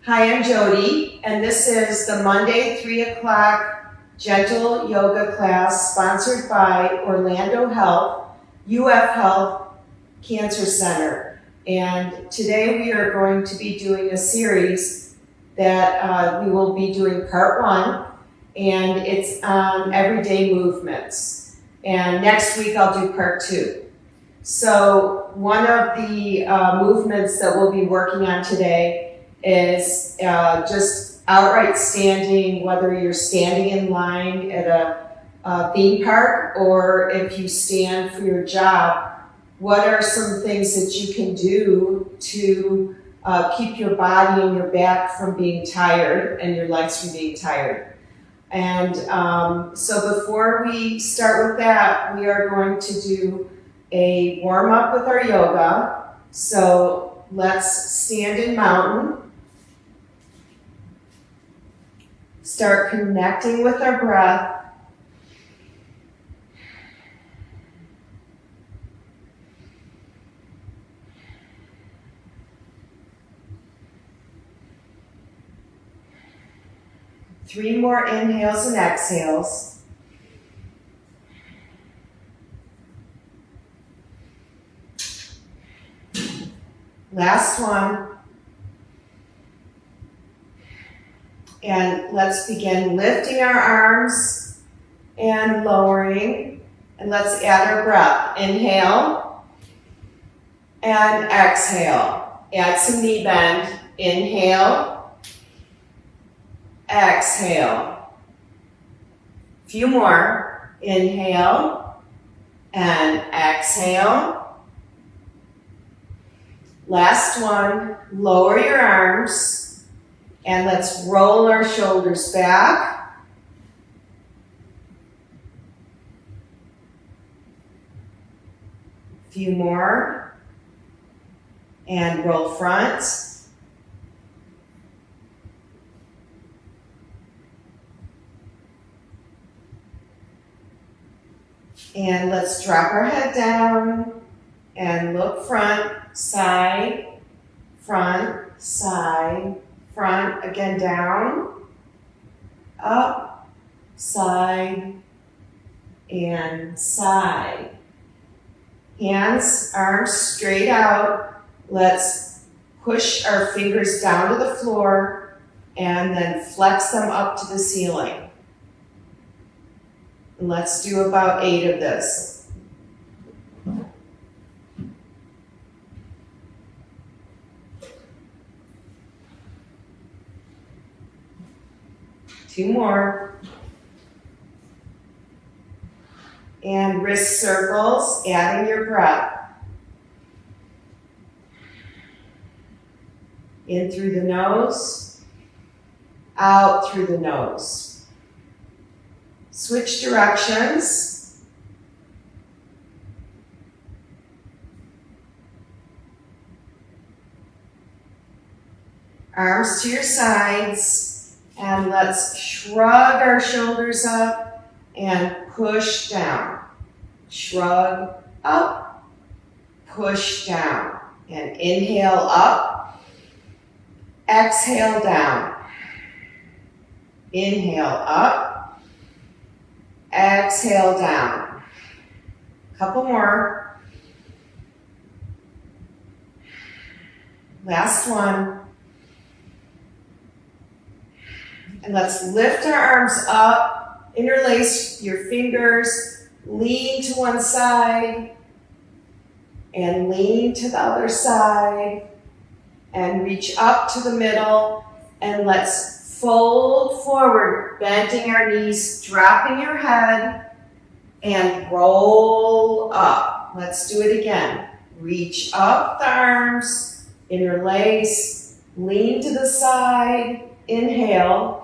Hi, I'm Jody, and this is the Monday 3 o'clock gentle yoga class sponsored by Orlando Health, UF Health Cancer Center. And today we are going to be doing a series that we will be doing part 1, and it's on everyday movements. And next week I'll do part 2. So one of the movements that we'll be working on today is just outright standing, whether you're standing in line at a theme park or if you stand for your job. What are some things that you can do to keep your body and your back from being tired and your legs from being tired? And so before we start with that, we are going to do a warm-up with our yoga. So let's stand in mountain. Start connecting with our breath. Three more inhales and exhales. Last one. And let's begin lifting our arms and lowering. And let's add our breath. Inhale and exhale. Add some knee bend. Inhale, exhale. Few more. Inhale and exhale. Last one. Lower your arms. And let's roll our shoulders back. A few more. And roll front. And let's drop our head down and look front, side, front, side, front, again down, up, side, and side. Hands, arms straight out. Let's push our fingers down to the floor and then flex them up to the ceiling. And let's do about 8 of this. Two more. And wrist circles, adding your breath. In through the nose, out through the nose. Switch directions. Arms to your sides. And let's shrug our shoulders up and push down. Shrug up, push down. And inhale up, exhale down. Inhale up, exhale down. Couple more. Last one. And let's lift our arms up, interlace your fingers, lean to one side, and lean to the other side, and reach up to the middle, and let's fold forward, bending our knees, dropping your head, and roll up. Let's do it again. Reach up the arms, interlace, lean to the side, inhale.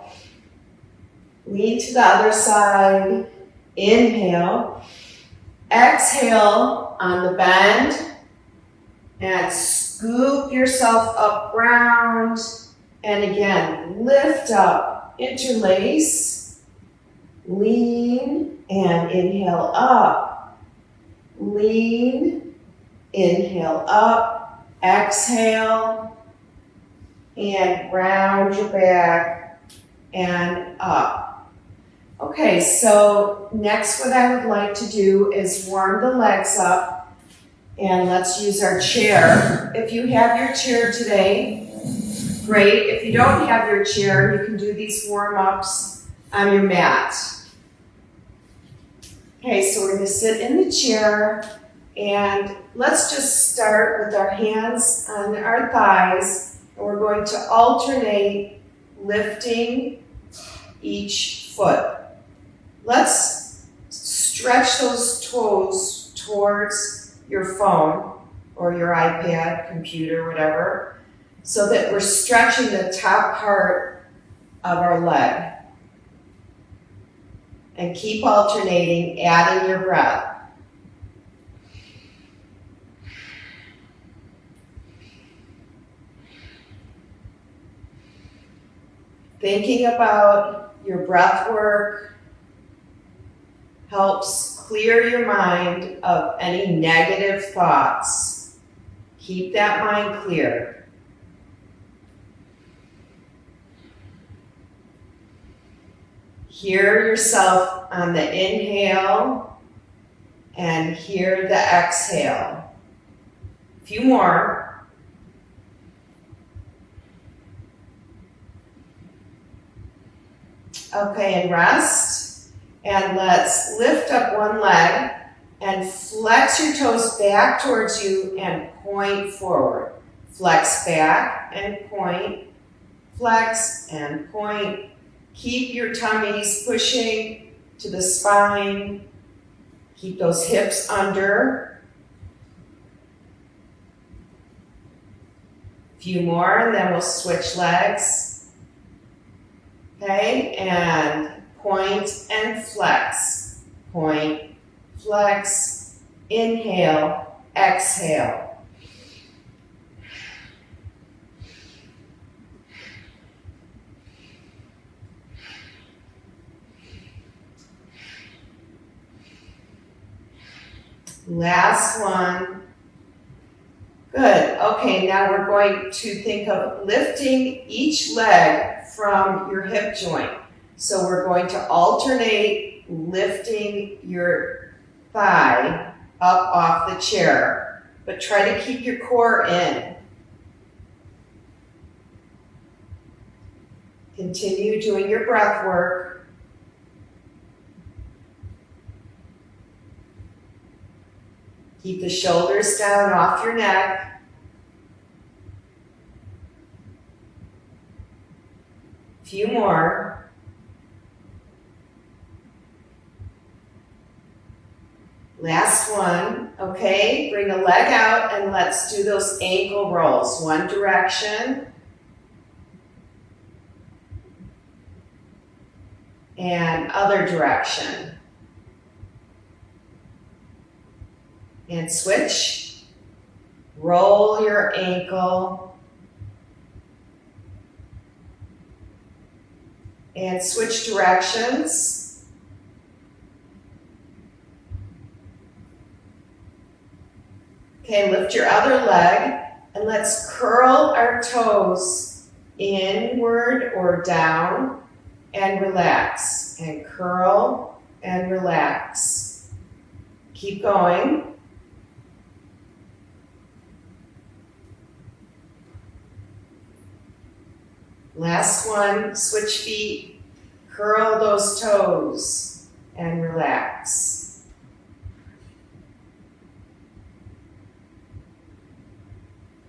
Lean to the other side, inhale. Exhale on the bend, and scoop yourself up round. And again, lift up, interlace, lean, and inhale up. Lean, inhale up, exhale, and round your back and up. Okay, so next what I would like to do is warm the legs up, and let's use our chair. If you have your chair today, great. If you don't have your chair, you can do these warm-ups on your mat. Okay, so we're going to sit in the chair, and let's just start with our hands on our thighs, and we're going to alternate lifting each foot. Let's stretch those toes towards your phone or your iPad, computer, whatever, so that we're stretching the top part of our leg. And keep alternating, adding your breath. Thinking about your breath work helps clear your mind of any negative thoughts. Keep that mind clear. Hear yourself on the inhale and hear the exhale. A few more. Okay, and rest. And let's lift up one leg and flex your toes back towards you and point forward. Flex back and point. Flex and point. Keep your tummies pushing to the spine. Keep those hips under. A few more, and then we'll switch legs. Okay, and point and flex. Point, flex, inhale, exhale. Last one. Good. Okay, now we're going to think of lifting each leg from your hip joint. So we're going to alternate lifting your thigh up off the chair, but try to keep your core in. Continue doing your breath work. Keep the shoulders down off your neck. A few more. Last one. Okay, bring a leg out and let's do those ankle rolls. One direction. And other direction. And switch. Roll your ankle. And switch directions. Okay, lift your other leg and let's curl our toes inward or down and relax. And curl and relax. Keep going. Last one, switch feet, curl those toes, and relax.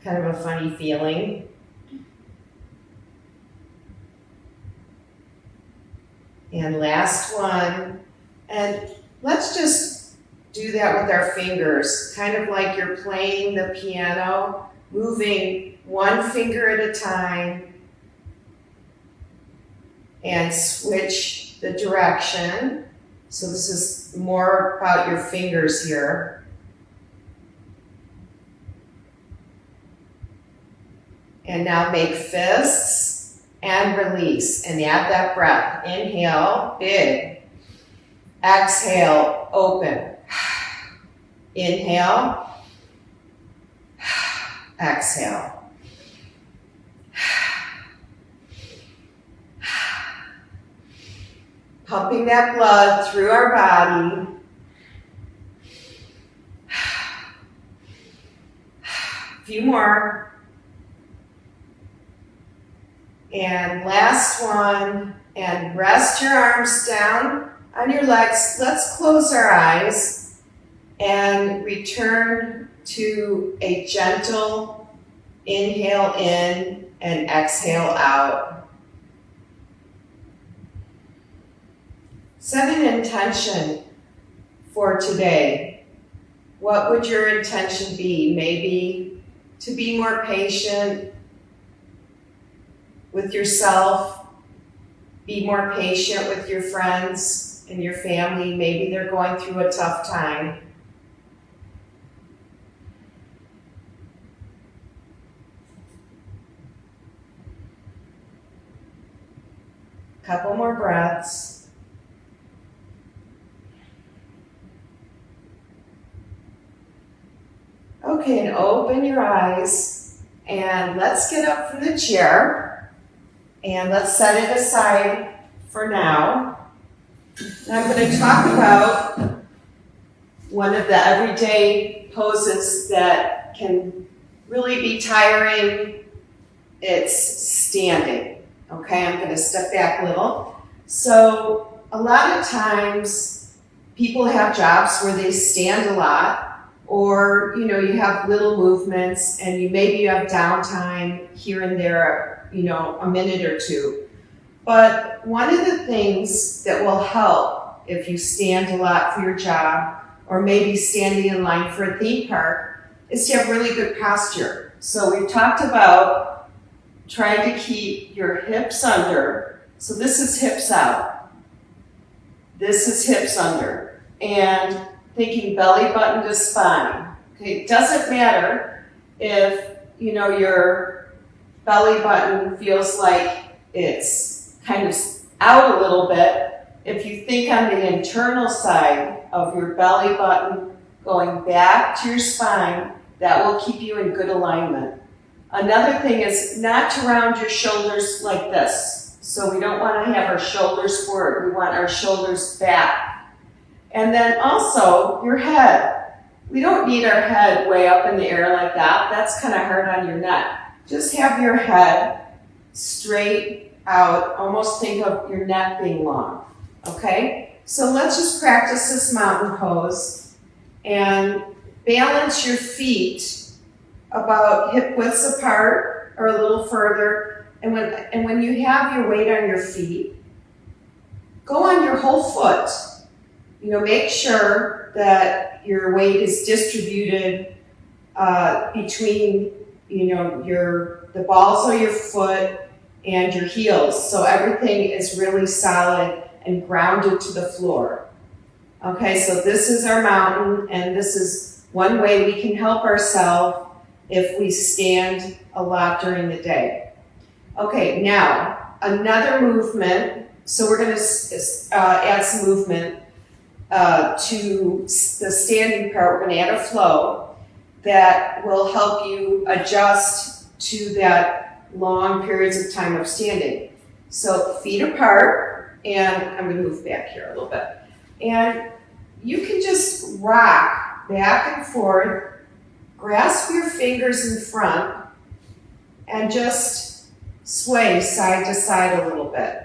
Kind of a funny feeling. And last one, and let's just do that with our fingers, kind of like you're playing the piano, moving one finger at a time, and switch the direction. So this is more about your fingers here. And now make fists and release and add that breath. Inhale, big. Exhale, open. Inhale. Exhale. pumping that blood through our body. A few more. And last one. And rest your arms down on your legs. Let's close our eyes and return to a gentle inhale in and exhale out. Set an intention for today. What would your intention be? Maybe to be more patient with yourself, be more patient with your friends and your family. Maybe they're going through a tough time. Couple more breaths. Okay, and open your eyes, and let's get up from the chair, and let's set it aside for now. And I'm going to talk about one of the everyday poses that can really be tiring. It's standing. Okay, I'm going to step back a little. So a lot of times people have jobs where they stand a lot, or you have little movements, and maybe you have downtime here and there, a minute or two. But one of the things that will help if you stand a lot for your job, or maybe standing in line for a theme park, is to have really good posture. So we've talked about trying to keep your hips under. So this is hips out. This is hips under. And thinking belly button to spine. Okay, it doesn't matter if, your belly button feels like it's kind of out a little bit. If you think on the internal side of your belly button going back to your spine, that will keep you in good alignment. Another thing is not to round your shoulders like this. So we don't want to have our shoulders forward. We want our shoulders back. And then also your head. We don't need our head way up in the air like that. That's kind of hard on your neck. Just have your head straight out. Almost think of your neck being long. Okay? So let's just practice this mountain pose and balance your feet about hip widths apart or a little further. And when you have your weight on your feet, go on your whole foot. Make sure that your weight is distributed between, the balls of your foot and your heels. So everything is really solid and grounded to the floor. Okay, so this is our mountain, and this is one way we can help ourselves if we stand a lot during the day. Okay, now another movement. So we're going to add some movement to the standing part. We're going to add a flow that will help you adjust to that long periods of time of standing. So feet apart, and I'm going to move back here a little bit. And you can just rock back and forth. Grasp your fingers in front and just sway side to side a little bit.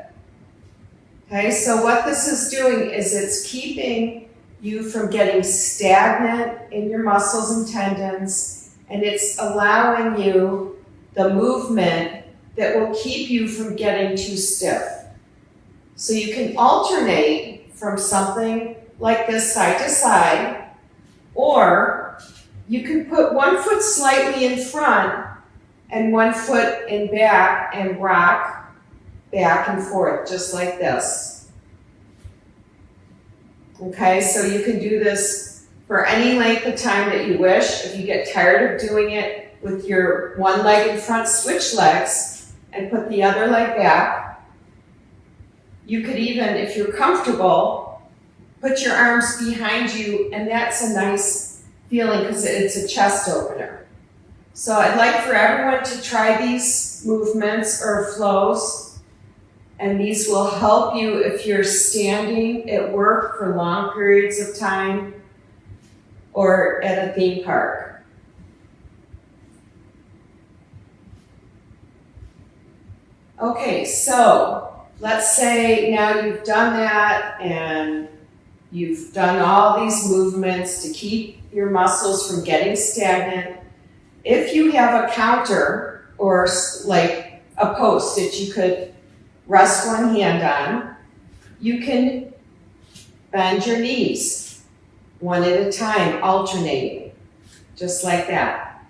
Okay, so what this is doing is it's keeping you from getting stagnant in your muscles and tendons, and it's allowing you the movement that will keep you from getting too stiff. So you can alternate from something like this side to side, or you can put one foot slightly in front and one foot in back and rock back and forth, just like this. Okay, so you can do this for any length of time that you wish. If you get tired of doing it with your one leg in front, switch legs and put the other leg back. You could even, if you're comfortable, put your arms behind you, and that's a nice feeling because it's a chest opener. So I'd like for everyone to try these movements or flows, And these will help you if you're standing at work for long periods of time or at a theme park. Okay, so let's say now you've done that and you've done all these movements to keep your muscles from getting stagnant. If you have a counter or like a post that you could rest one hand on, you can bend your knees one at a time, alternating, just like that.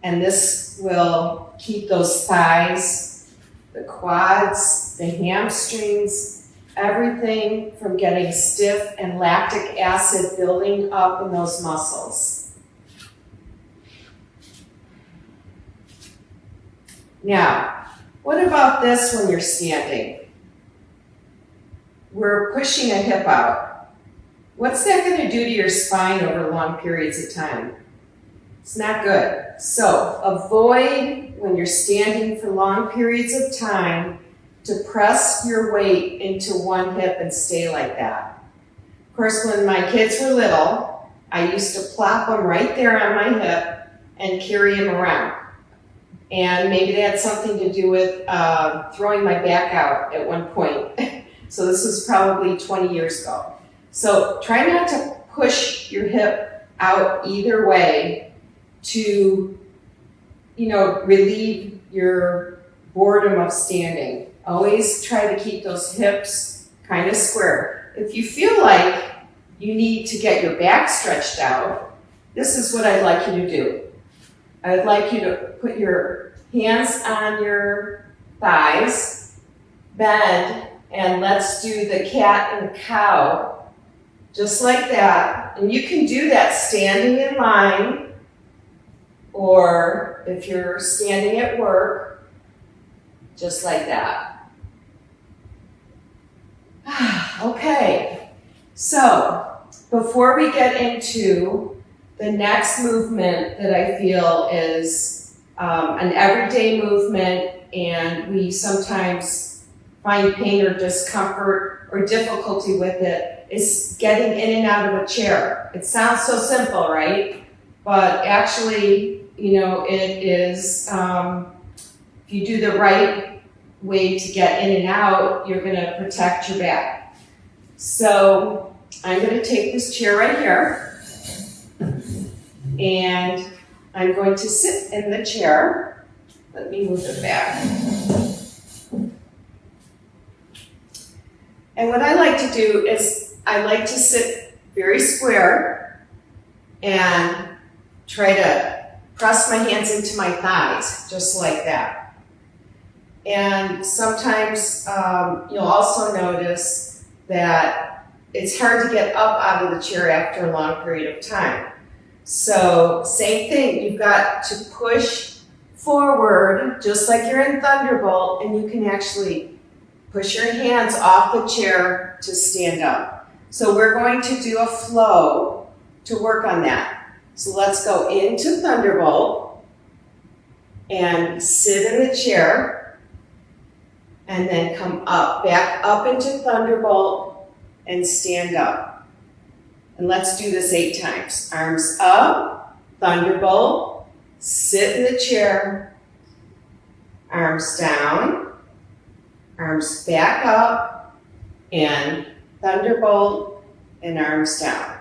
And this will keep those thighs, the quads, the hamstrings, everything from getting stiff and lactic acid building up in those muscles. Now, what about this when you're standing? We're pushing a hip out. What's that going to do to your spine over long periods of time? It's not good. So avoid, when you're standing for long periods of time, to press your weight into one hip and stay like that. Of course, when my kids were little, I used to plop them right there on my hip and carry them around. And maybe that had something to do with throwing my back out at one point. So this was probably 20 years ago. So try not to push your hip out either way to, relieve your boredom of standing. Always try to keep those hips kind of square. If you feel like you need to get your back stretched out, this is what I'd like you to do. I'd like you to put your hands on your thighs, bend, and let's do the cat and cow, just like that. And you can do that standing in line, or if you're standing at work, just like that. Okay, so before we get into the next movement that I feel is an everyday movement, and we sometimes find pain or discomfort or difficulty with it, is getting in and out of a chair. It sounds so simple, right? But actually, it is, if you do the right way to get in and out, you're going to protect your back. So I'm going to take this chair right here, and I'm going to sit in the chair. Let me move it back. And what I like to do is I like to sit very square and try to press my hands into my thighs, just like that. And sometimes you'll also notice that it's hard to get up out of the chair after a long period of time. So same thing, you've got to push forward, just like you're in Thunderbolt, and you can actually push your hands off the chair to stand up. So we're going to do a flow to work on that. So let's go into Thunderbolt and sit in the chair, and then come up, back up into Thunderbolt and stand up. And let's do this 8 times. Arms up, Thunderbolt, sit in the chair, arms down, arms back up, and Thunderbolt, and arms down.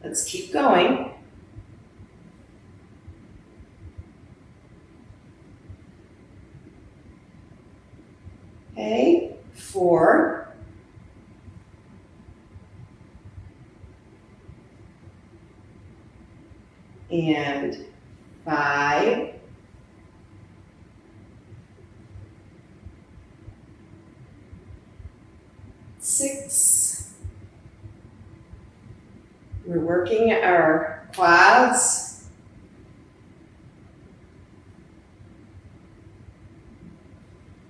Let's keep going. Okay, 4. And 5. 6. We're working our quads.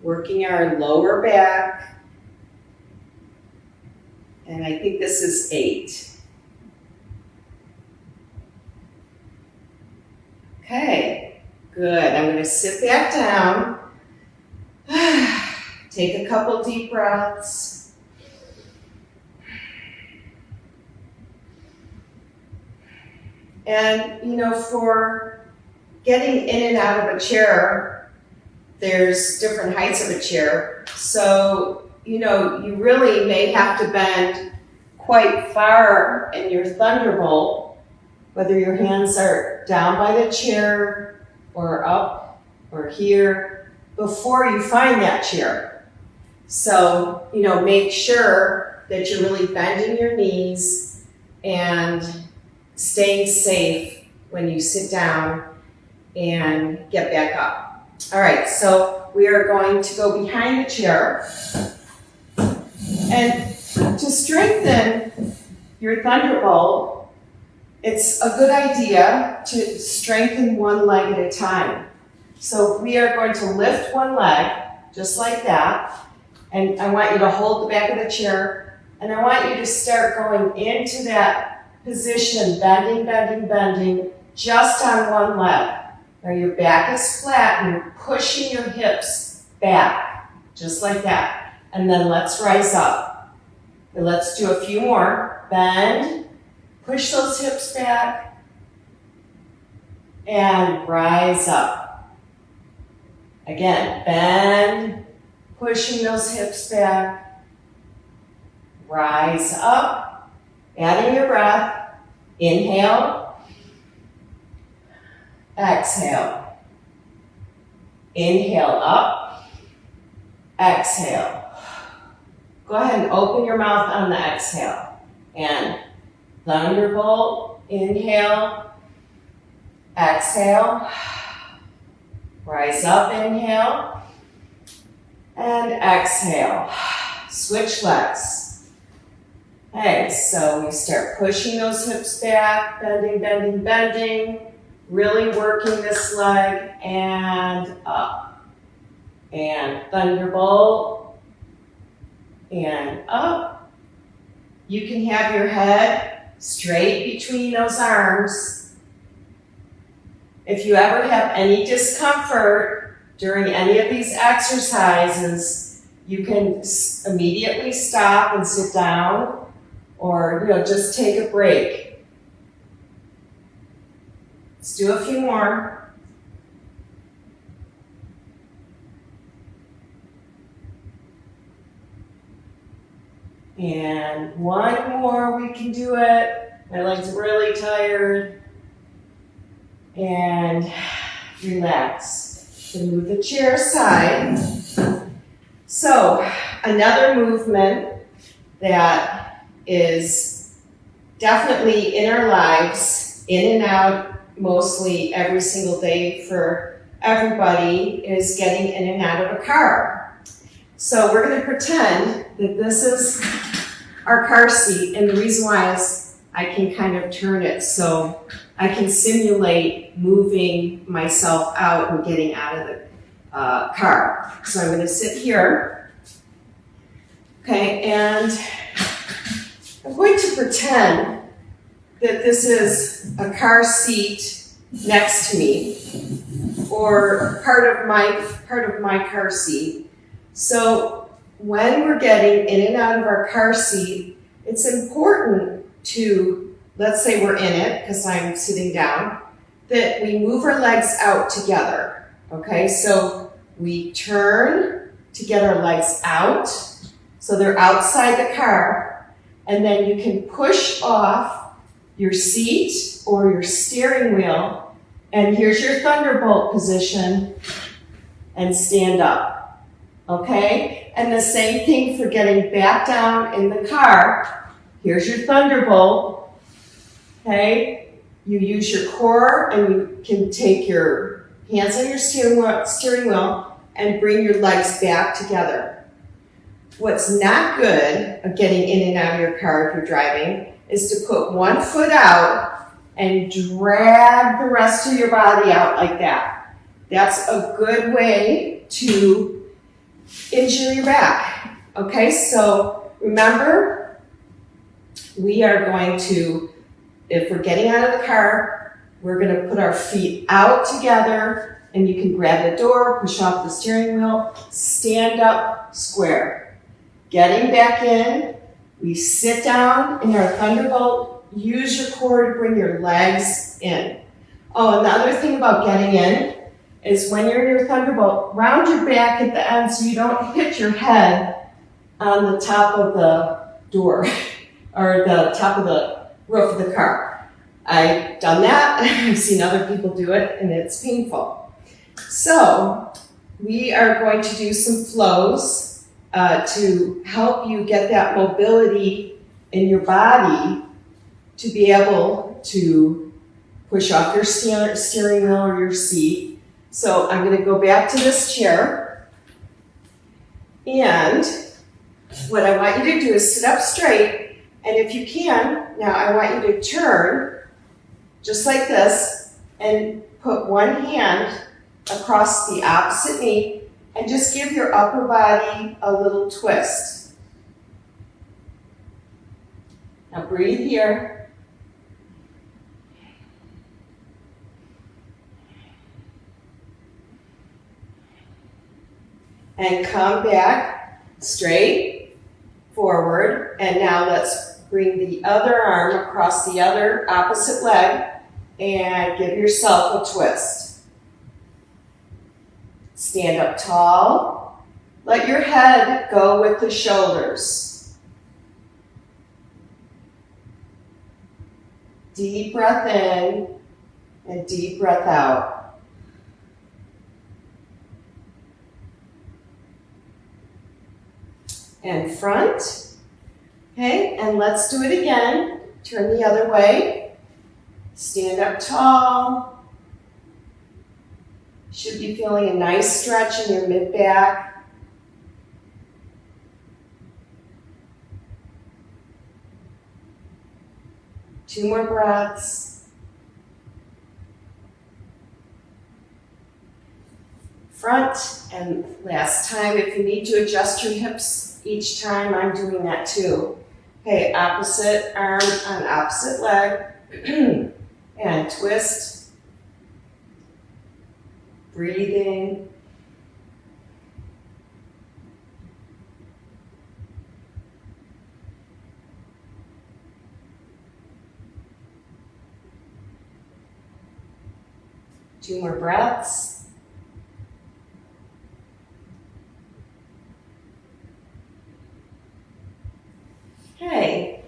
Working our lower back. And I think this is 8. Okay, Good. I'm going to sit back down. Take a couple deep breaths. And, you know, for getting in and out of a chair, there's different heights of a chair. So, you know, you really may have to bend quite far in your Thunderbolt, whether your hands are down by the chair or up or here, before you find that chair. So, you know, make sure that you're really bending your knees and staying safe when you sit down and get back up. All right, so we are going to go behind the chair. And to strengthen your Thunderbolt, it's a good idea to strengthen one leg at a time. So we are going to lift one leg, just like that. And I want you to hold the back of the chair. And I want you to start going into that position, bending, bending, bending, just on one leg. Now your back is flat and you're pushing your hips back, just like that. And then let's rise up. And let's do a few more. Bend, push those hips back, and rise up. Again, bend, pushing those hips back, rise up, adding your breath, inhale, exhale, inhale up, exhale. Go ahead and open your mouth on the exhale. And Thunderbolt, inhale, exhale, rise up, inhale, and exhale. Switch legs. Okay, so we start pushing those hips back, bending, bending, bending, really working this leg, and up. And Thunderbolt, and up. You can have your head straight between those arms. If you ever have any discomfort during any of these exercises, you can immediately stop and sit down, or just take a break. Let's do a few more. And one more, we can do it. My leg's really tired. And relax. Then move the chair aside. So, another movement that is definitely in our lives, in and out, mostly every single day for everybody, is getting in and out of a car. So we're going to pretend that this is our car seat, and the reason why is I can kind of turn it so I can simulate moving myself out and getting out of the car. So I'm going to sit here, okay, and I'm going to pretend that this is a car seat next to me, or part of my car seat. So when we're getting in and out of our car seat, it's important to, let's say we're in it, because I'm sitting down, that we move our legs out together, okay? So we turn to get our legs out, so they're outside the car, and then you can push off your seat or your steering wheel, and here's your Thunderbolt position, and stand up. Okay, and the same thing for getting back down in the car. Here's your Thunderbolt. Okay, you use your core, and you can take your hands on your steering wheel and bring your legs back together. What's not good at getting in and out of your car if you're driving is to put one foot out and drag the rest of your body out like that. That's a good way to injure your back. Okay, so remember, we are going to, if we're getting out of the car, we're going to put our feet out together and you can grab the door, push off the steering wheel, stand up square. Getting back in, we sit down in our Thunderbolt, use your core to bring your legs in. Oh, and the other thing about getting in is when you're in your Thunderbolt, round your back at the end so you don't hit your head on the top of the door or the top of the roof of the car. I've done that. I've seen other people do it, and it's painful. So we are going to do some flows to help you get that mobility in your body to be able to push off your steering wheel or your seat. So I'm going to go back to this chair, and what I want you to do is sit up straight, and if you can, now I want you to turn just like this and put one hand across the opposite knee and just give your upper body a little twist. Now breathe here. And come back straight forward. And now let's bring the other arm across the other opposite leg and give yourself a twist. Stand up tall. Let your head go with the shoulders. Deep breath in and deep breath out. And front. Okay, and let's do it again. Turn the other way. Stand up tall. Should be feeling a nice stretch in your mid-back. Two more breaths. Front, and last time, if you need to adjust your hips each time, I'm doing that too. Okay, opposite arm on opposite leg. And twist. Breathing. Two more breaths. Okay,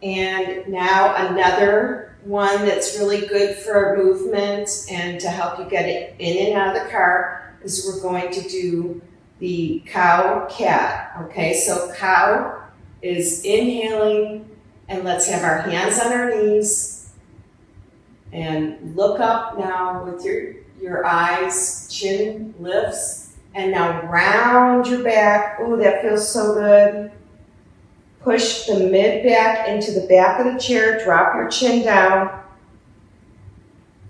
and now another one that's really good for movement and to help you get it in and out of the car is we're going to do the cow cat. Okay, so cow is inhaling, and let's have our hands on our knees and look up now with your eyes, chin lifts, and now round your back. Oh, that feels so good. Push the mid-back into the back of the chair. Drop your chin down.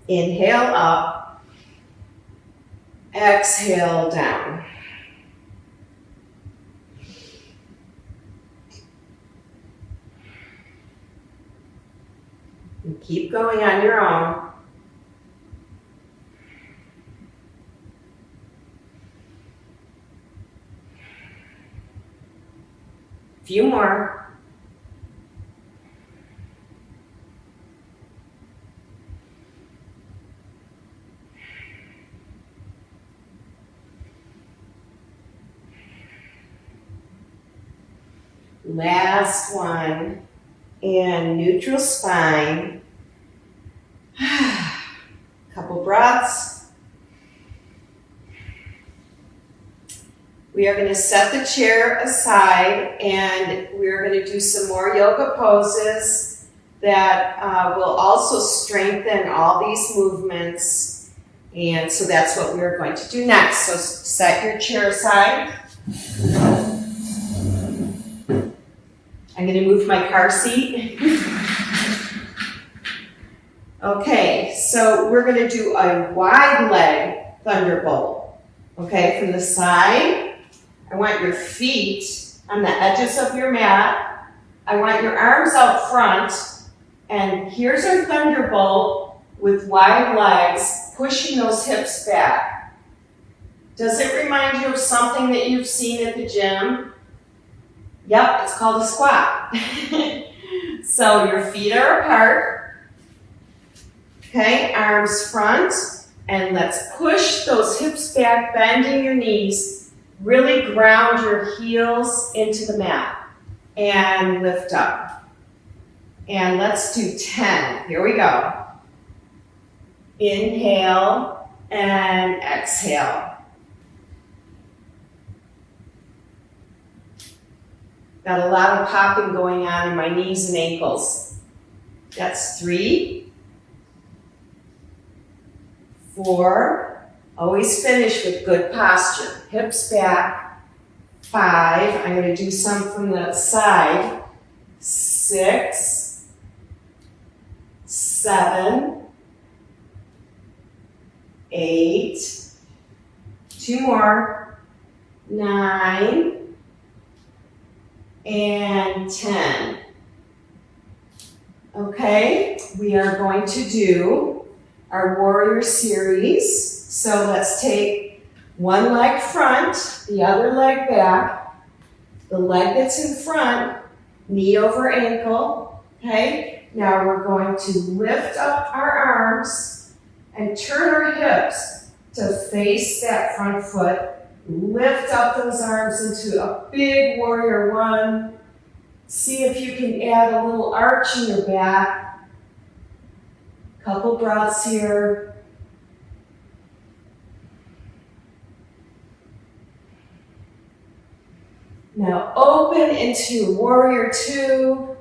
Inhale up. Exhale down. And keep going on your own. Few more. Last one. And neutral spine. Couple breaths. We are going to set the chair aside, and we're going to do some more yoga poses that will also strengthen all these movements. And so that's what we're going to do next. So set your chair aside. I'm going to move my car seat. Okay, so we're going to do a wide leg thunderbolt. Okay, from the side. I want your feet on the edges of your mat. I want your arms out front. And here's our thunderbolt with wide legs, pushing those hips back. Does it remind you of something that you've seen at the gym? Yep, it's called a squat. So your feet are apart. Okay, arms front. And let's push those hips back, bending your knees. Really ground your heels into the mat. And lift up. And let's do 10. Here we go. Inhale and exhale. Got a lot of popping going on in my knees and ankles. That's 3, 4. Always finish with good posture. Hips back. 5. I'm going to do some from the side. 6, 7, 8. 2 more. 9. And 10. Okay, we are going to do our warrior series. So let's take one leg front, the other leg back, the leg that's in front, knee over ankle. Okay, now we're going to lift up our arms and turn our hips to face that front foot. Lift up those arms into a big warrior 1. See if you can add a little arch in your back. Couple breaths here. Now open into warrior 2.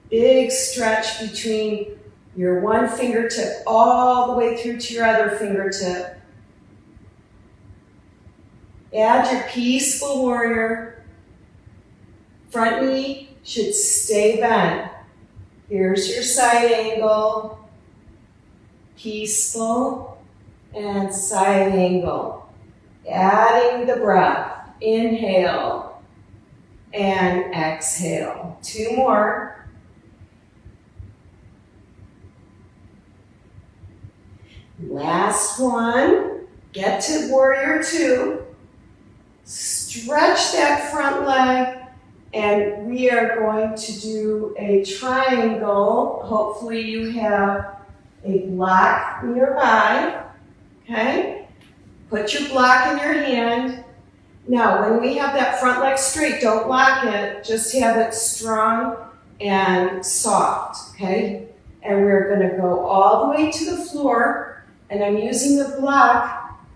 Big stretch between your one fingertip all the way through to your other fingertip. Add your peaceful warrior. Front knee should stay bent. Here's your side angle. Peaceful and side angle. Adding the breath. Inhale and exhale. 2 more. Last one, get to warrior 2, stretch that front leg, and we are going to do a triangle. Hopefully you have a block nearby, okay? Put your block in your hand. Now, when we have that front leg straight, don't lock it, just have it strong and soft, okay? And we're gonna go all the way to the floor. And I'm using the block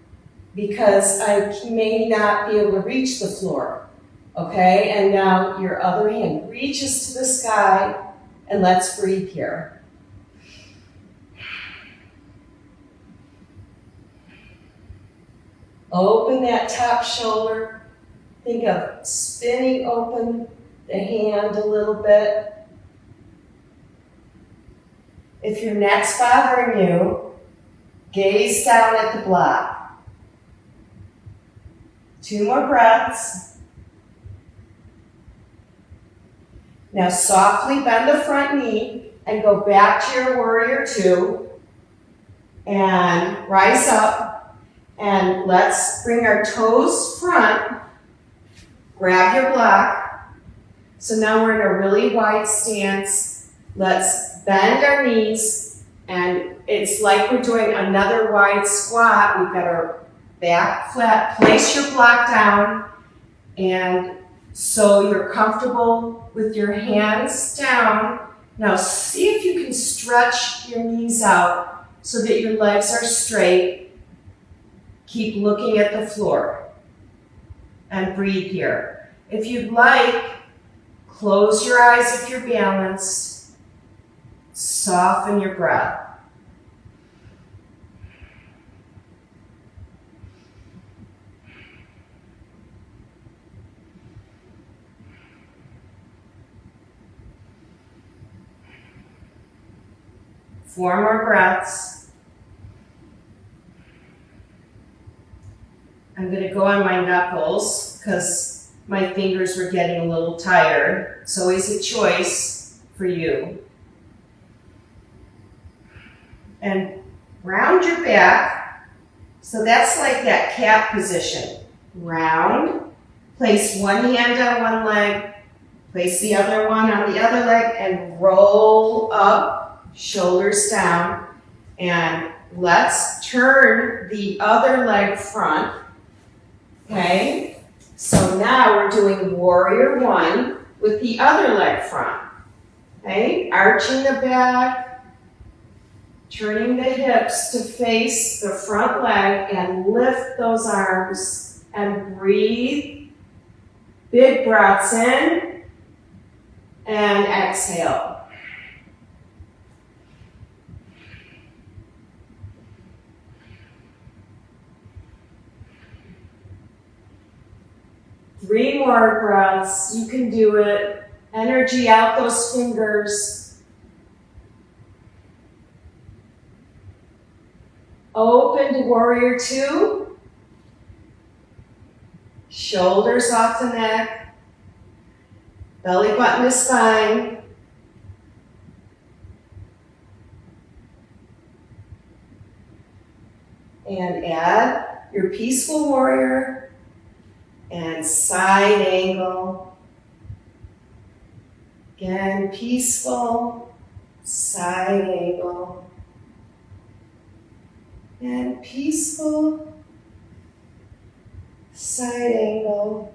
because I may not be able to reach the floor, okay? And now your other hand reaches to the sky, and let's breathe here. Open that top shoulder. Think of spinning open the hand a little bit. If your neck's bothering you, gaze down at the block. 2 more breaths. Now softly bend the front knee and go back to your warrior 2 and rise up, and let's bring our toes front. Grab your block. So now we're in a really wide stance. Let's bend our knees, and it's like we're doing another wide squat. We've got our back flat. Place your block down, and so you're comfortable with your hands down. Now see if you can stretch your knees out so that your legs are straight. Keep looking at the floor and breathe here. If you'd like, close your eyes if you're balanced. Soften your breath. Four more breaths. I'm going to go on my knuckles because my fingers were getting a little tired. It's always a choice for you. And round your back. So that's like that cat position. Round, place one hand on one leg, place the other one on the other leg, and roll up, shoulders down. And let's turn the other leg front. Okay? So now we're doing warrior one with the other leg front. Okay? Arching the back, turning the hips to face the front leg, and lift those arms and breathe. Big breaths in and exhale. Three more breaths. You can do it. Energy out those fingers. Open to warrior two. Shoulders off the neck. Belly button to spine. And add your peaceful warrior and side angle. Again, peaceful, side angle. And peaceful, side angle.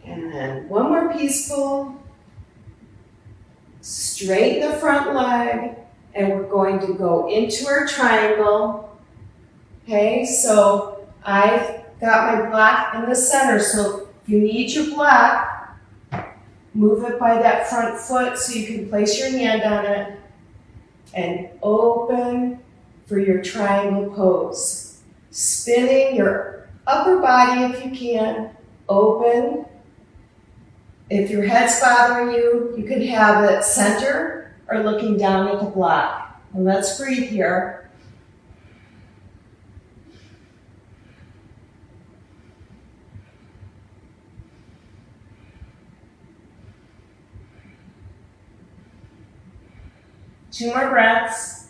And then one more peaceful. Straighten the front leg, and we're going to go into our triangle. Okay, so I've got my block in the center, so if you need your block, move it by that front foot so you can place your hand on it and open for your triangle pose. Spinning your upper body if you can, open. If your head's bothering you, you could have it center or looking down at the block. And let's breathe here. Two more breaths.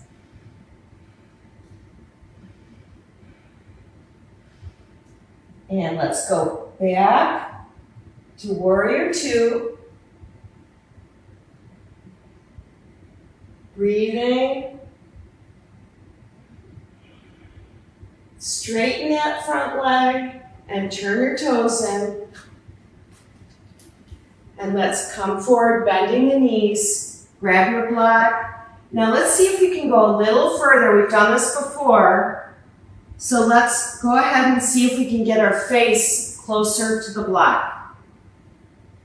And let's go back to warrior two. Breathing. Straighten that front leg and turn your toes in. And let's come forward, bending the knees. Grab your block. Now let's see if we can go a little further. We've done this before. So let's go ahead and see if we can get our face closer to the block.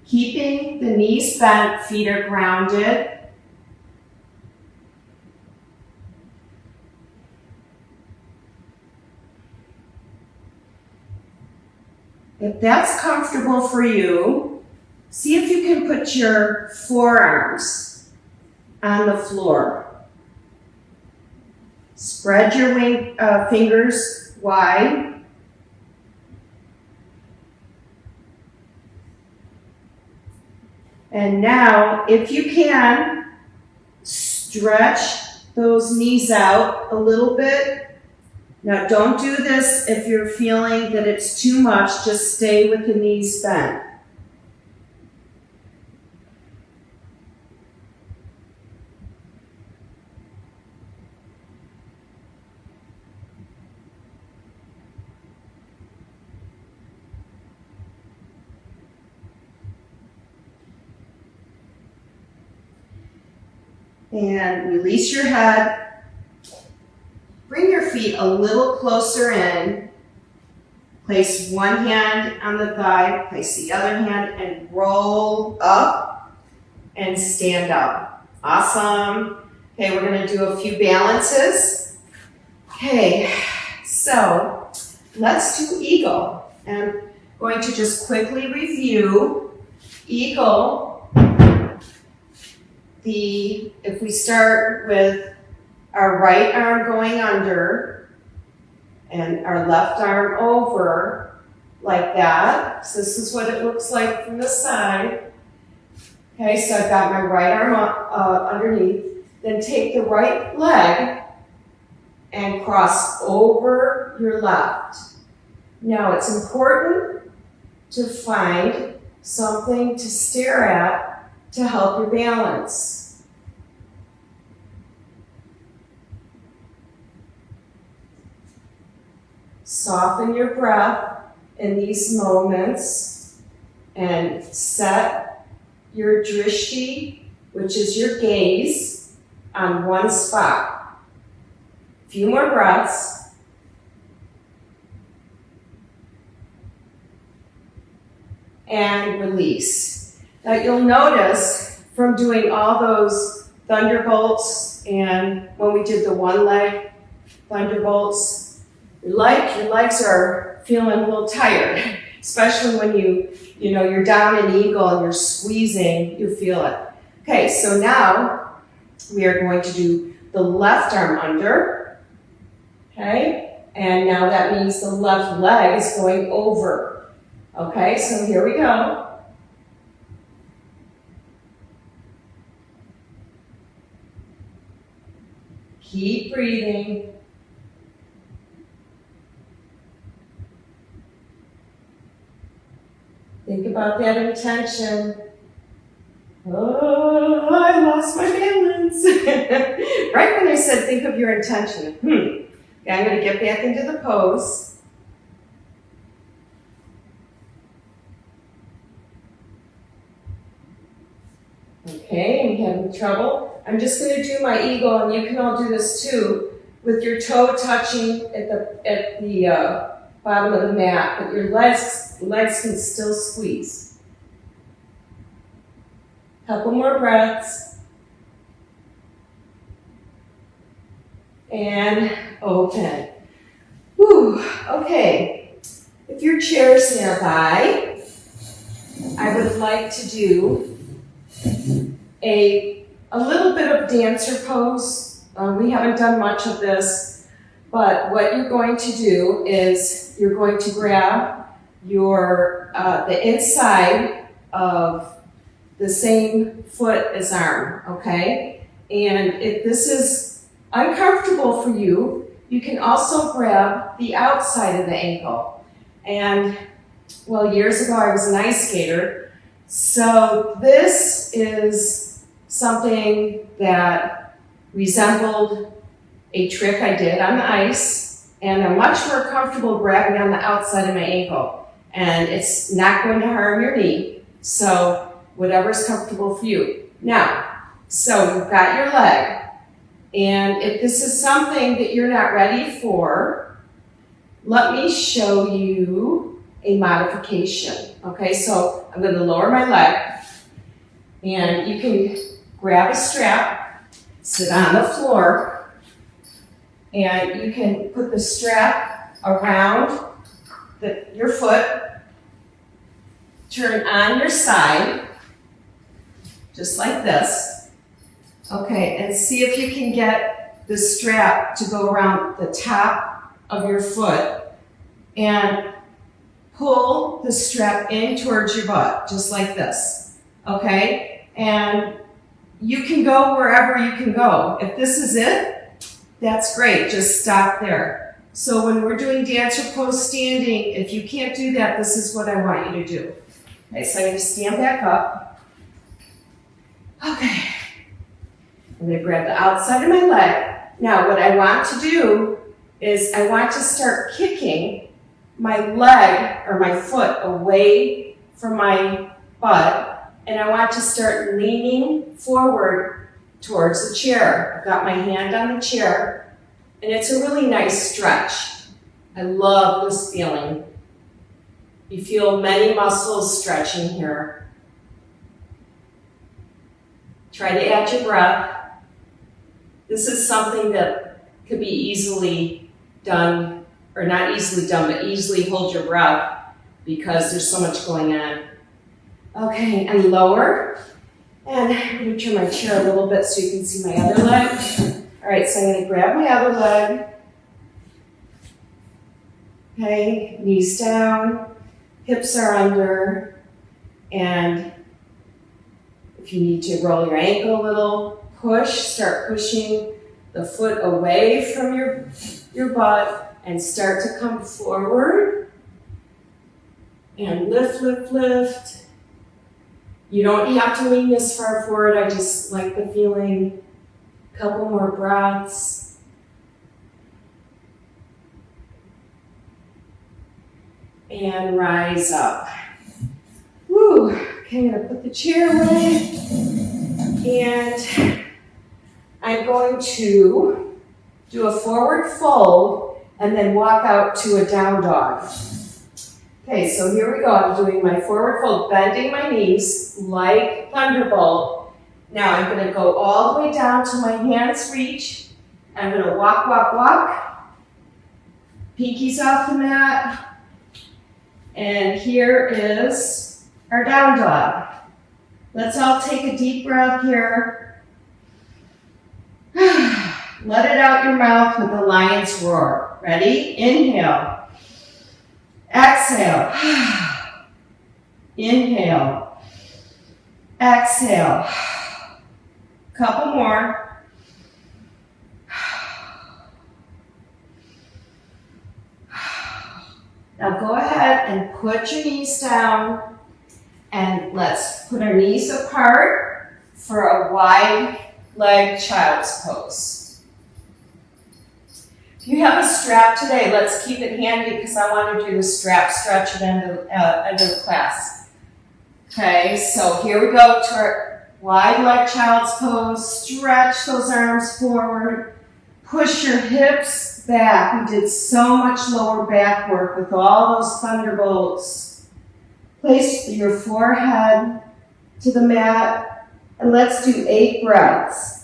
Keeping the knees bent, feet are grounded. If that's comfortable for you, see if you can put your forearms on the floor. Spread your fingers wide. And now, if you can, stretch those knees out a little bit. Now, don't do this if you're feeling that it's too much. Just stay with the knees bent. And release your head. Bring your feet a little closer in. Place one hand on the thigh, place the other hand, and roll up and stand up. Awesome. Okay, we're going to do a few balances. Okay, so let's do eagle. And I'm going to just quickly review eagle. If we start with our right arm going under and our left arm over like that. So this is what it looks like from the side. Okay, so I've got my right arm underneath. Then take the right leg and cross over your left. Now it's important to find something to stare at to help your balance. Soften your breath in these moments and set your drishti, which is your gaze, on one spot. A few more breaths. And release. Now you'll notice from doing all those thunderbolts and when we did the one leg thunderbolts, your legs are feeling a little tired, especially when you're down in eagle and you're squeezing, you feel it. Okay, so now we are going to do the left arm under, okay? And now that means the left leg is going over. Okay, so here we go. Keep breathing. Think about that intention. Oh, I lost my balance. Right when I said think of your intention. Okay, I'm going to get back into the pose. Okay, I'm having trouble. I'm just going to do my eagle, and you can all do this too, with your toe touching at the bottom of the mat, but your legs can still squeeze. Couple more breaths. And open. Whew, okay. If your chair's nearby, I would like to do a little bit of dancer pose. We haven't done much of this, but what you're going to do is you're going to grab your the inside of the same foot as arm, okay? And if this is uncomfortable for you, you can also grab the outside of the ankle. And well, years ago I was an ice skater, so this is something that resembled a trick I did on the ice, and I'm much more comfortable grabbing on the outside of my ankle. And it's not going to harm your knee, so whatever's comfortable for you. Now, so you've got your leg, and if this is something that you're not ready for, let me show you a modification. Okay, so I'm going to lower my leg, and you can grab a strap, sit on the floor, and you can put the strap around your foot, turn on your side, just like this. Okay, and see if you can get the strap to go around the top of your foot and pull the strap in towards your butt, just like this. Okay, and you can go wherever you can go. If this is it, that's great, just stop there. So when we're doing dancer pose standing, if you can't do that, this is what I want you to do. Okay, so I'm going to stand back up. Okay, I'm going to grab the outside of my leg. Now what I want to do is I want to start kicking my leg or my foot away from my butt, and I want to start leaning forward towards the chair. I've got my hand on the chair, and it's a really nice stretch. I love this feeling. You feel many muscles stretching here. Try to add your breath. This is something that could be easily done, or not easily done, but easily hold your breath because there's so much going on. Okay, and lower. And I'm going to turn my chair a little bit so you can see my other leg. All right, so I'm going to grab my other leg. Okay, knees down, hips are under, and if you need to roll your ankle a little, start pushing the foot away from your butt and start to come forward. And lift, lift, lift. You don't have to lean this far forward. I just like the feeling. Couple more breaths. And rise up. Woo. Okay, I'm going to put the chair away. And I'm going to do a forward fold and then walk out to a down dog. Okay, so here we go. I'm doing my forward fold, bending my knees like Thunderbolt. Now I'm going to go all the way down till my hands reach. I'm going to walk, walk, walk. Pinkies off the mat. And here is our down dog. Let's all take a deep breath here. Let it out your mouth with the lion's roar. Ready? Inhale. Exhale. Inhale. Exhale. Couple more. Now go ahead and put your knees down and let's put our knees apart for a wide leg child's pose. If you have a strap today, let's keep it handy because I want to do the strap stretch at the end of the class. Okay, so here we go to our wide leg child's pose. Stretch those arms forward. Push your hips back. We did so much lower back work with all those thunderbolts. Place your forehead to the mat and let's do 8 breaths.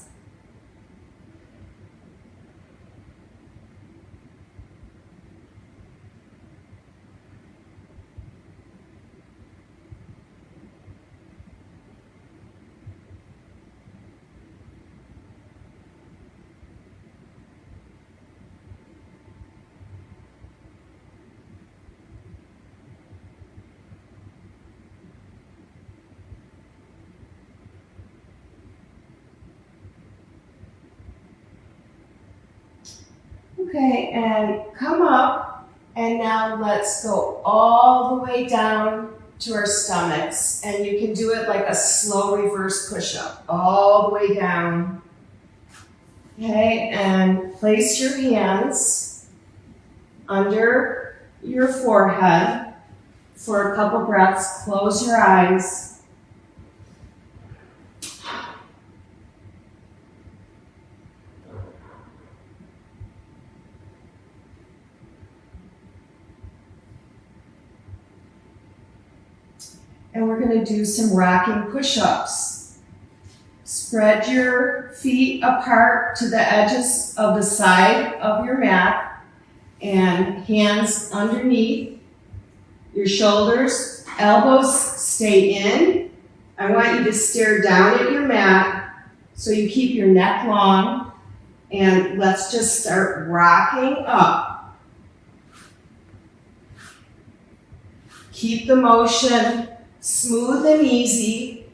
Okay, and come up, and now let's go all the way down to our stomachs. And you can do it like a slow reverse push-up, all the way down. Okay, and place your hands under your forehead for a couple breaths. Close your eyes. And we're going to do some rocking push-ups. Spread your feet apart to the edges of the side of your mat and hands underneath your shoulders. Elbows stay in. I want you to stare down at your mat so you keep your neck long. And let's just start rocking up. Keep the motion smooth and easy.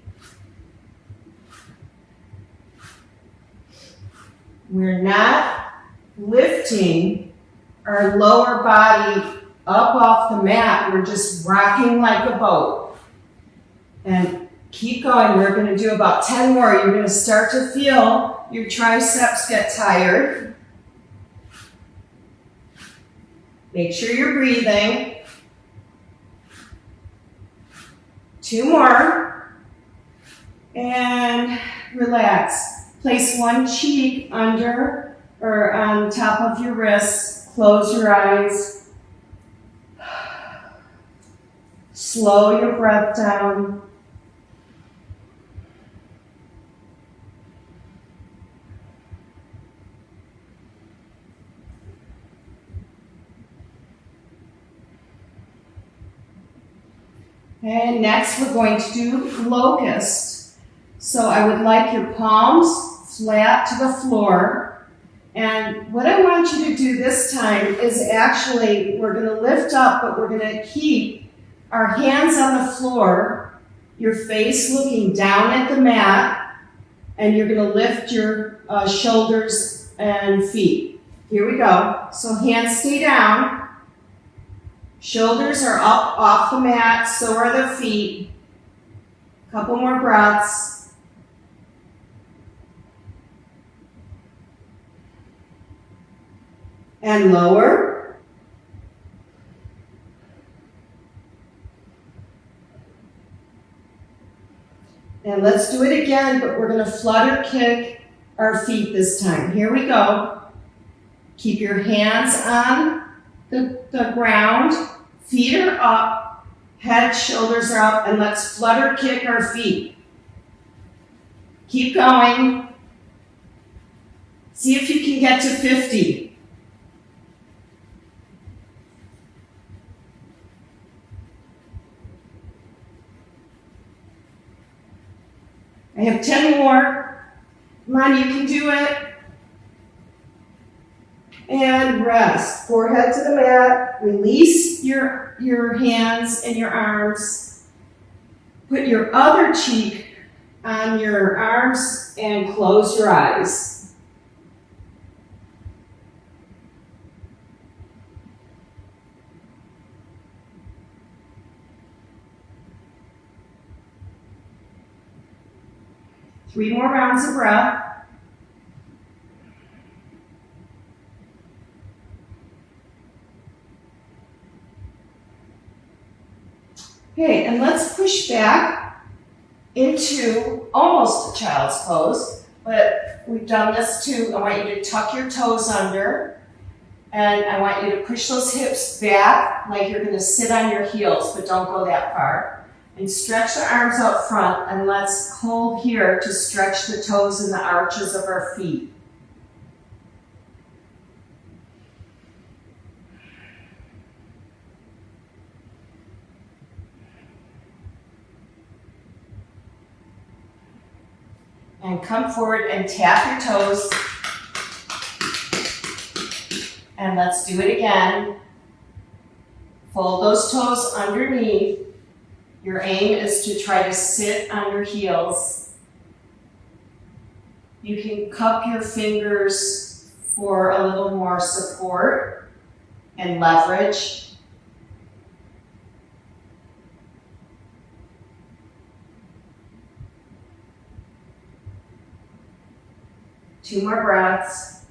We're not lifting our lower body up off the mat. We're just rocking like a boat. And keep going. We're going to do about 10 more. You're going to start to feel your triceps get tired. Make sure you're breathing. 2 more, and relax. Place one cheek under or on top of your wrist. Close your eyes. Slow your breath down. And next we're going to do locust. So I would like your palms flat to the floor. And what I want you to do this time is actually, we're going to lift up, but we're going to keep our hands on the floor, your face looking down at the mat, and you're going to lift your shoulders and feet. Here we go. So hands stay down. Shoulders are up off the mat, so are the feet. Couple more breaths. And lower. And let's do it again, but we're going to flutter kick our feet this time. Here we go. Keep your hands on the ground. Feet are up. Head, shoulders are up. And let's flutter kick our feet. Keep going. See if you can get to 50. I have 10 more. Come on, you can do it. And rest. Forehead to the mat. Release your hands and your arms. Put your other cheek on your arms and close your eyes. Three more rounds of breath. Okay, and let's push back into almost a child's pose, but we've done this too. I want you to tuck your toes under, and I want you to push those hips back like you're going to sit on your heels, but don't go that far. And stretch the arms out front, and let's hold here to stretch the toes and the arches of our feet. And come forward and tap your toes. And let's do it again. Fold those toes underneath. Your aim is to try to sit on your heels. You can cup your fingers for a little more support and leverage. Two more breaths.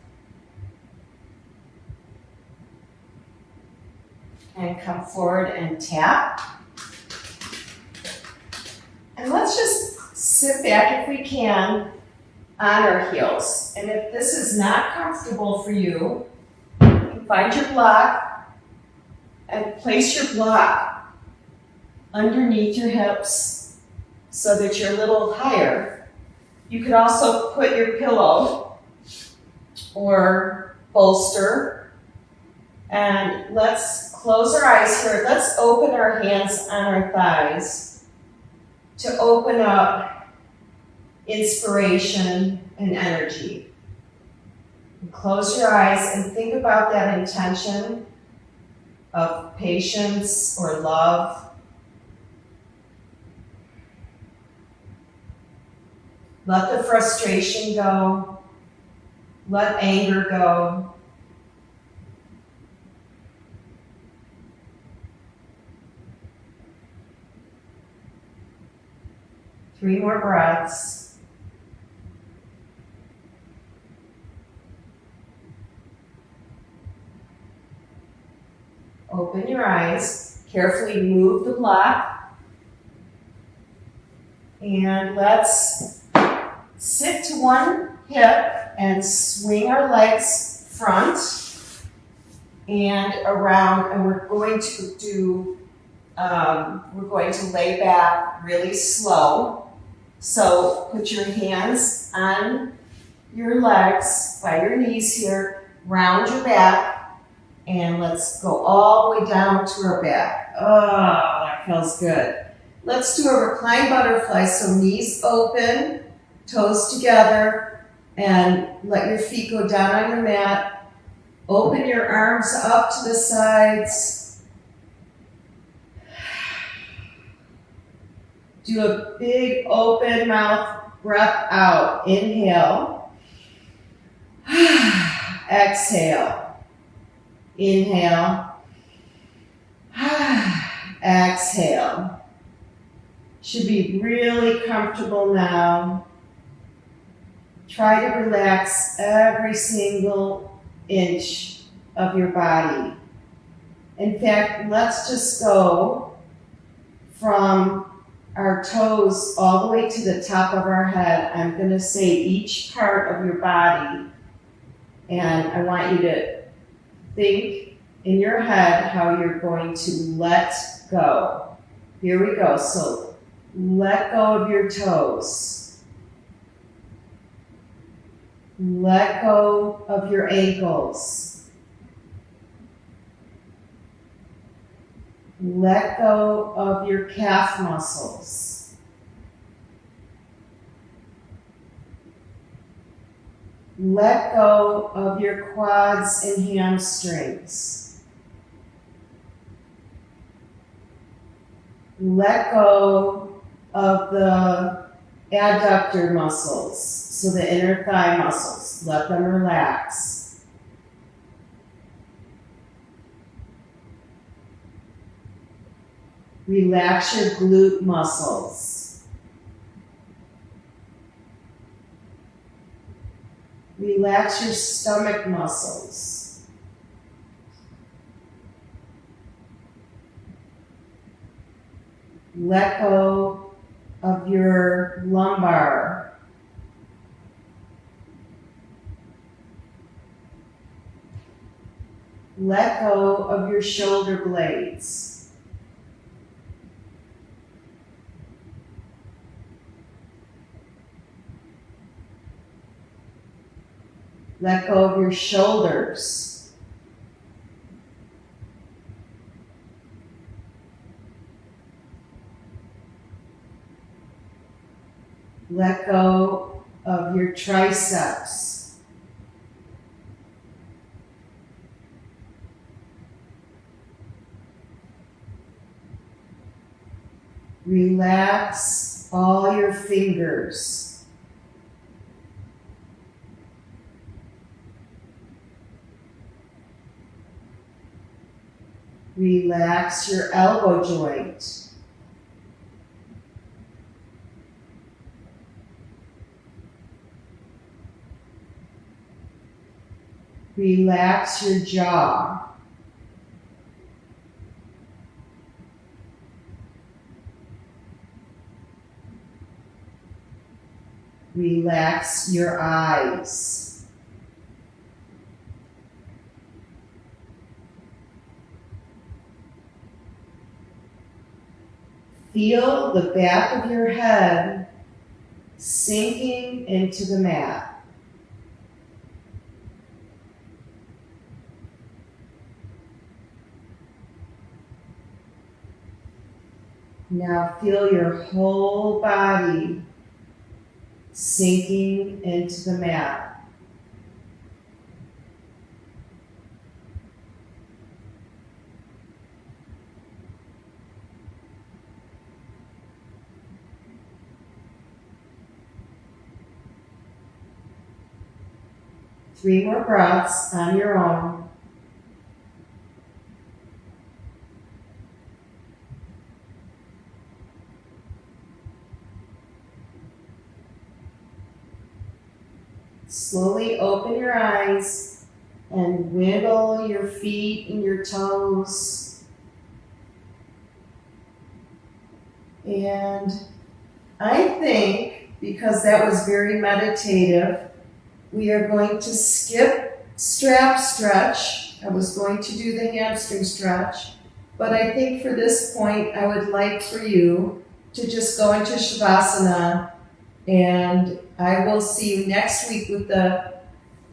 And come forward and tap. And let's just sit back if we can on our heels. And if this is not comfortable for you, find your block and place your block underneath your hips so that you're a little higher. You could also put your pillow or bolster, and let's close our eyes here. Let's open our hands on our thighs to open up inspiration and energy. And close your eyes and think about that intention of patience or love. Let the frustration go. Let anger go. Three more breaths. Open your eyes. Carefully move the block. And let's sit to one hip and swing our legs front and around, and we're going to lay back really slow. So put your hands on your legs by your knees here, round your back, and let's go all the way down to our back. Oh, that feels good. Let's do a recline butterfly, so knees open, toes together, and let your feet go down on your mat. Open your arms up to the sides. Do a big open mouth breath out. Inhale. Exhale. Inhale. Exhale. Should be really comfortable now. Try to relax every single inch of your body. In fact, let's just go from our toes all the way to the top of our head. I'm going to say each part of your body, and I want you to think in your head how you're going to let go. Here we go. So let go of your toes. Let go of your ankles. Let go of your calf muscles. Let go of your quads and hamstrings. Let go of the adductor muscles, so the inner thigh muscles. Let them relax. Relax your glute muscles. Relax your stomach muscles. Let go of your lumbar. Let go of your shoulder blades. Let go of your shoulders. Let go of your triceps. Relax all your fingers. Relax your elbow joint. Relax your jaw. Relax your eyes. Feel the back of your head sinking into the mat. Now feel your whole body sinking into the mat. Three more breaths on your own. Slowly open your eyes and wiggle your feet and your toes. And I think, because that was very meditative, we are going to skip strap stretch. I was going to do the hamstring stretch, but I think for this point, I would like for you to just go into Shavasana, and I will see you next week with the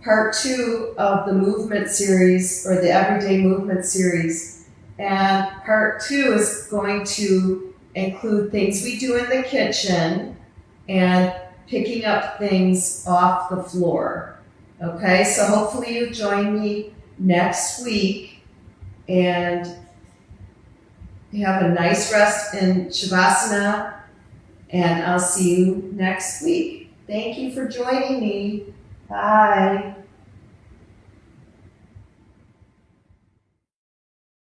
part 2 of the movement series, or the everyday movement series. And part 2 is going to include things we do in the kitchen and picking up things off the floor. Okay, so hopefully you join me next week and have a nice rest in Shavasana, and I'll see you next week. Thank you for joining me. Bye.